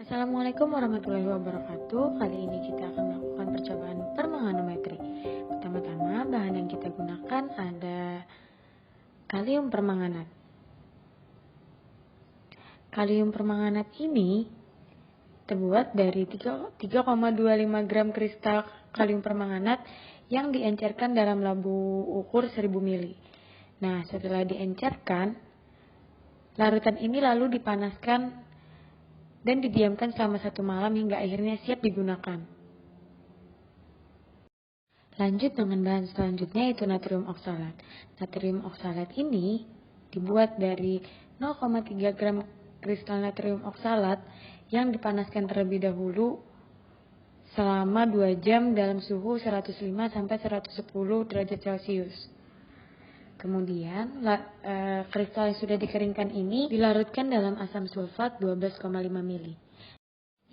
Assalamualaikum warahmatullahi wabarakatuh. Kali ini kita akan melakukan percobaan permanganometri. Pertama-tama, bahan yang kita gunakan ada kalium permanganat. Kalium permanganat ini terbuat dari 3,25 gram kristal kalium permanganat yang diencerkan dalam labu ukur 1000 mili. Nah, setelah diencerkan, larutan ini lalu dipanaskan dan didiamkan selama 1 malam hingga akhirnya siap digunakan. Lanjut dengan bahan selanjutnya yaitu natrium oksalat. Natrium oksalat ini dibuat dari 0,3 gram kristal natrium oksalat yang dipanaskan terlebih dahulu selama 2 jam dalam suhu 105-110 derajat Celcius. Kemudian, kristal yang sudah dikeringkan ini dilarutkan dalam asam sulfat 12,5 mili,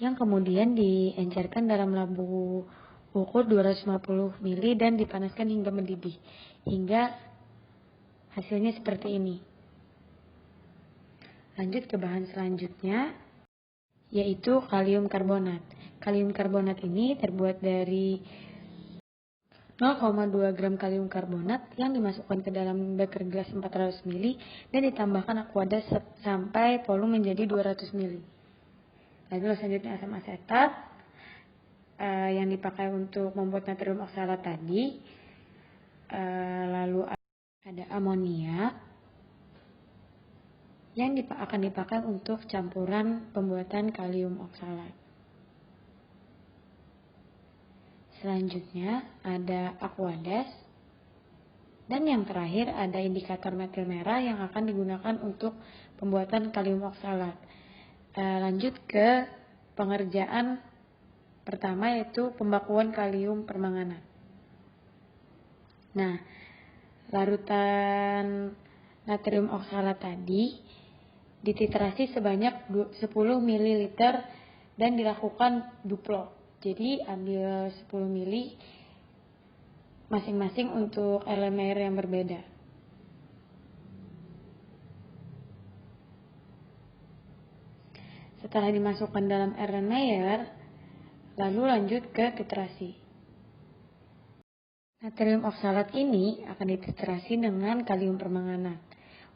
yang kemudian diencerkan dalam labu ukur 250 mili dan dipanaskan hingga mendidih, hingga hasilnya seperti ini. Lanjut ke bahan selanjutnya, yaitu kalium karbonat. Kalium karbonat ini terbuat dari 0,2 gram kalium karbonat yang dimasukkan ke dalam beker gelas 400 mili dan ditambahkan aqueous sampai volume menjadi 200 mili. Lalu selanjutnya asam asetat yang dipakai untuk membuat natrium oksalat tadi. Lalu ada amonia yang akan dipakai untuk campuran pembuatan kalium oksalat. Selanjutnya ada aqueous, dan yang terakhir ada indikator metil merah yang akan digunakan untuk pembuatan kalium oksalat. Lanjut ke pengerjaan pertama yaitu pembakuan kalium permanganat. Nah, larutan natrium oksalat tadi dititrasi sebanyak 10 ml dan dilakukan duplo. Jadi ambil 10 mili masing-masing untuk elemen yang berbeda. Setelah dimasukkan dalam Erlenmeyer, lalu lanjut ke titrasi. Natrium oksalat ini akan dititrasi dengan kalium permanganat.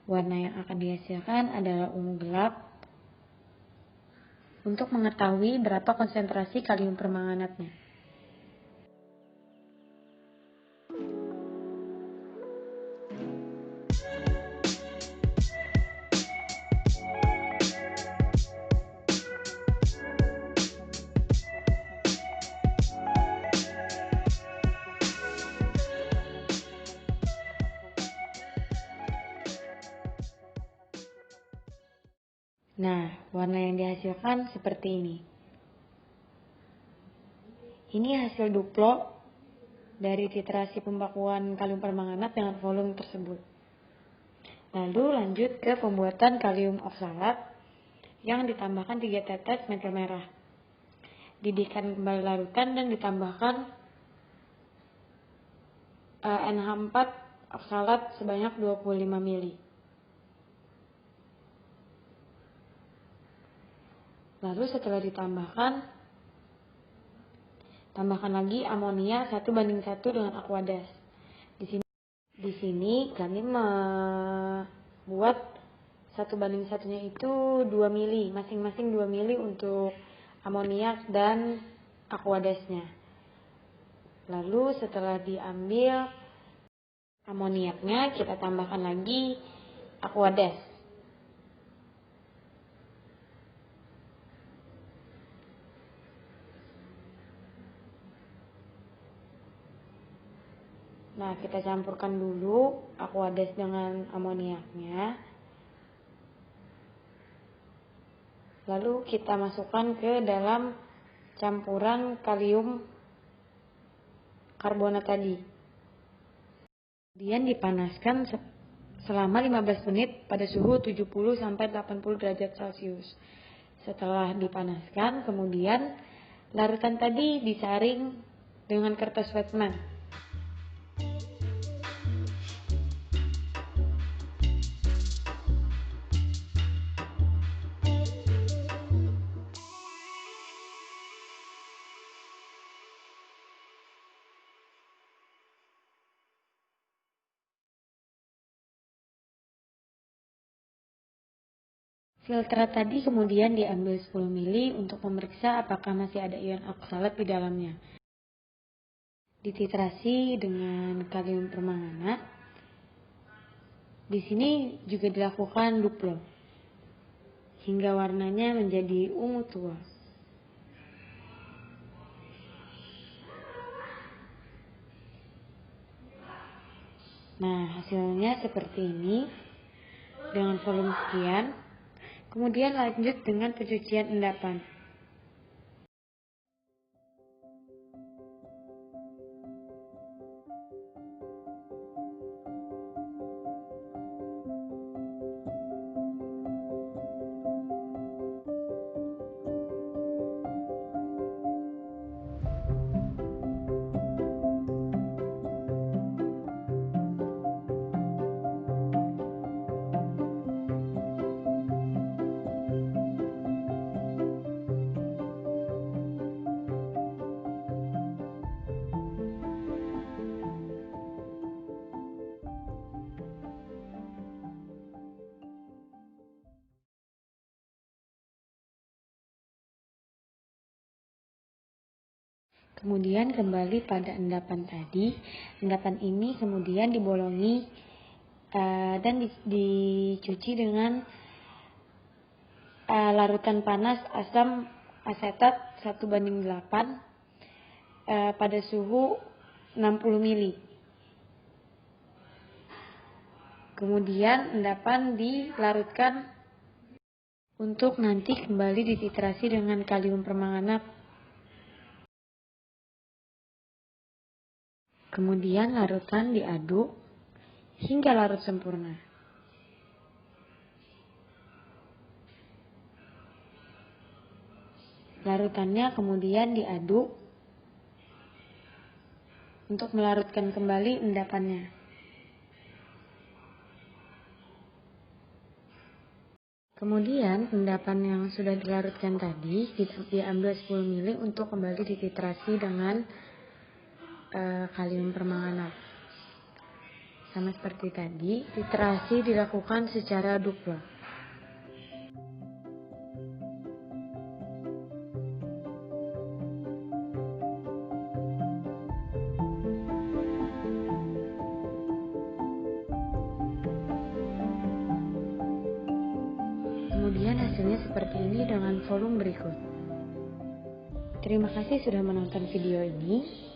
Warna yang akan dihasilkan adalah ungu gelap. Untuk mengetahui berapa konsentrasi kalium permanganatnya. Nah, warna yang dihasilkan seperti ini. Ini hasil duplo dari titrasi pembakuan kalium permanganat dengan volume tersebut. Lalu lanjut ke pembuatan kalium oksalat yang ditambahkan 3 tetes metil merah. Didihkan kembali larutan dan ditambahkan NH4 oksalat sebanyak 25 mili. Lalu setelah ditambahkan, tambahkan lagi amonia 1:1 dengan aqueous. Di sini kami membuat 1:1-nya itu 2 mili, masing-masing 2 mili untuk amoniak dan aqueousnya. Lalu setelah diambil amoniaknya, kita tambahkan lagi aqueous. Nah, kita campurkan dulu aqueous dengan amoniaknya. Lalu kita masukkan ke dalam campuran kalium karbonat tadi. Kemudian dipanaskan selama 15 menit pada suhu 70-80 derajat Celcius. Setelah dipanaskan, kemudian larutan tadi disaring dengan kertas Wetman. Filter tadi kemudian diambil 10 mili untuk memeriksa apakah masih ada ion oksalat di dalamnya. Dititrasi dengan kalium permanganat. Di sini juga dilakukan duplon hingga warnanya menjadi ungu tua. Nah, hasilnya seperti ini dengan volume sekian. Kemudian lanjut dengan pencucian endapan. Kemudian kembali pada endapan tadi. Endapan ini kemudian dibolongi dan dicuci dengan larutan panas asam asetat 1:8 pada suhu 60 mili. Kemudian endapan dilarutkan untuk nanti kembali dititrasi dengan kalium permanganat. Kemudian larutan diaduk hingga larut sempurna. Larutannya kemudian diaduk untuk melarutkan kembali endapannya. Kemudian endapan yang sudah dilarutkan tadi diambil 10 mili untuk kembali dititrasi dengan kalium permanganat. Sama seperti tadi, titrasi dilakukan secara duplon. Kemudian hasilnya seperti ini dengan volume berikut. Terima kasih sudah menonton video ini.